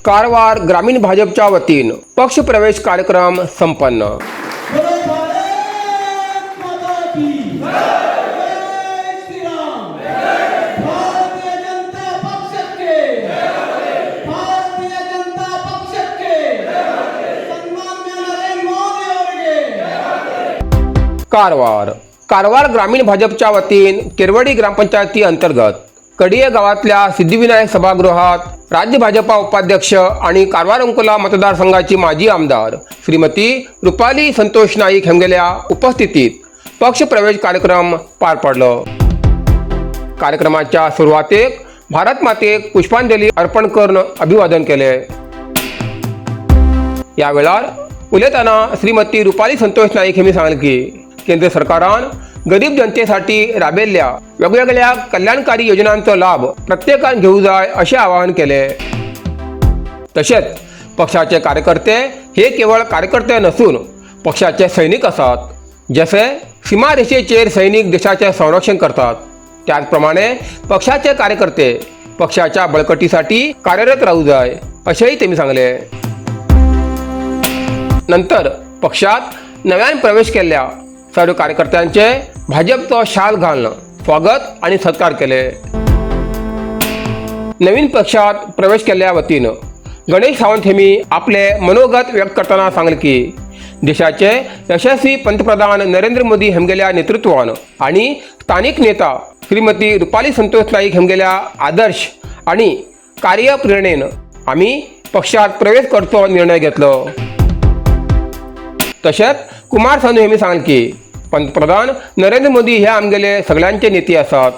कारवार ग्रामीण भाजपच्या वतीन पक्ष प्रवेश कार्यक्रम संपन्न। कारवार ग्रामीण भाजपच्या वतीन केरवडी ग्रामपंचायती अंतर्गत कडिये गावातल्या सिद्धिविनायक सभागृहात राज्य भाजपा उपाध्यक्ष आणि कारवार अंकोला मतदारसंघाची माजी आमदार श्रीमती रुपाली संतोष नाईक हेमगेल्या उपस्थितीत पक्ष प्रवेश कार्यक्रम पार पडलो। कार्यक्रमाच्या सुरुवातेक भारत मातेक पुष्पांजली अर्पण करून अभिवादन केले। या वेळार उलयतना श्रीमती रुपाली संतोष नाईक हेमी सांगले की केंद्र सरकारान गरीब जनतेसाठी राबयल्ल्या वेगवेगळ्या कल्याणकारी योजनांचो लाभ प्रत्येकान घेऊ जाय असे आवाहन केले। तसेच पक्षाचे कार्यकर्ते हे केवळ कार्यकर्ते नसून पक्षाचे सैनिक असतात। जसे सीमारेषेचेर सैनिक देशाचे संरक्षण करतात त्याचप्रमाणे पक्षाचे कार्यकर्ते पक्षाच्या बळकटीसाठी कार्यरत राहू जाय असेही त्यांनी सांगले। नंतर पक्षात नव्यान प्रवेश केलेल्या सर्व कार्यकर्त्यांचे भाजपचो शाल घालून स्वागत आणि सत्कार केले। नवीन पक्षात प्रवेश केलेल्या वतीनं गणेश सावंत हेमी आपले मनोगत व्यक्त करताना सांगले की देशाचे यशस्वी पंतप्रधान नरेंद्र मोदी हेमगेल्या नेतृत्वान आणि स्थानिक नेता श्रीमती रुपाली संतोष नाईक हेमगेल्या आदर्श आणि कार्यप्रेरणेन आम्ही पक्षात प्रवेश करचो निर्णय घेतलो। तसेच कुमार सानू हेमी सांगले की पंतप्रधान नरेंद्र मोदी हे आमगेले सगळ्यांचे नेते असतात।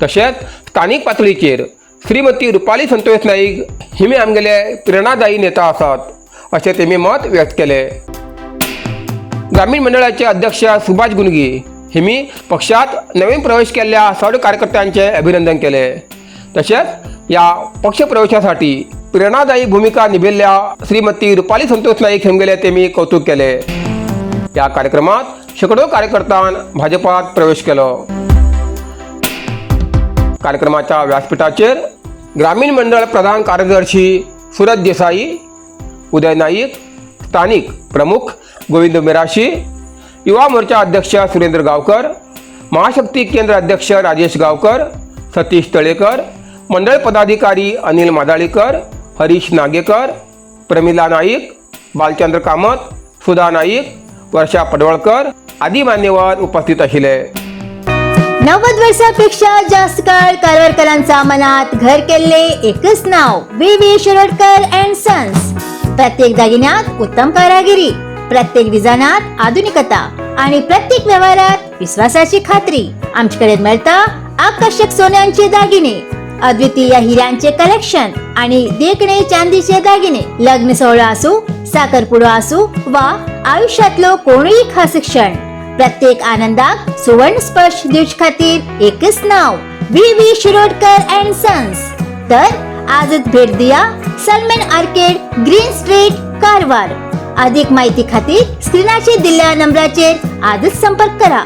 तसेच स्थानिक पातळीचेर श्रीमती रुपाली संतोष नाईक हिमे आमगेले प्रेरणादायी नेता असतात असे त्यांनी मत व्यक्त केले। ग्रामीण मंडळाचे अध्यक्ष सुभाष गुणगी हिमी पक्षात नवीन प्रवेश केलेल्या सर्व कार्यकर्त्यांचे अभिनंदन केले। तसेच या पक्ष प्रवेशासाठी प्रेरणादायी भूमिका निभेल्या श्रीमती रुपाली संतोष नाईक हेमगेले त्यांनी कौतुक केले। या कार्यक्रमात शेकडो कार्यकर्त्यां भाजपात प्रवेश केलो। कार्यक्रमाच्या व्यासपीठाचेर ग्रामीण मंडळ प्रधान कार्यदर्शी सूरज देसाई, उदय नाईक, स्थानिक प्रमुख गोविंद मेराशी, युवा मोर्चा अध्यक्ष सुरेंद्र गावकर, महाशक्ती केंद्र अध्यक्ष राजेश गावकर, सतीश तळेकर, मंडळ पदाधिकारी अनिल मादाळीकर, हरीश नागेकर, प्रमिला नाईक, बालचंद्र कामत, सुधा नाईक, वर्षा पडवळकर आदी मान्यवर उपस्थित असले। 90 वर्षापेक्षा जास्त काळ कारवारकरांचा मनात घर केले एकच नाव व्ही शिरोडकर अँड सन्स। प्रत्येक दागिन्यात उत्तम कारागिरी, प्रत्येक डिझायनात आधुनिकता आणि प्रत्येक व्यवहारात विश्वासाची खात्री। आमच्याकडे मिळता आकर्षक सोन्यांचे दागिने, अद्वितीय हिऱ्यांचे कलेक्शन आणि देखणे चांदीचे दागिने। लग्न सोहळा असो, साखरपुडा असो वा आयुष्यातलो कोणीही खास क्षण, प्रत्येक आनंदात सुवर्ण स्पर्श देऊच खातीर एकच नाव व्ही शिरोडकर अँड सन्स। तर आजच भेट दिया Salman arcade, green street, Karwar. अधिक माहिती खातीर स्क्रीनाचेर दिल्ल्या नंबराचेर आजच संपर्क करा।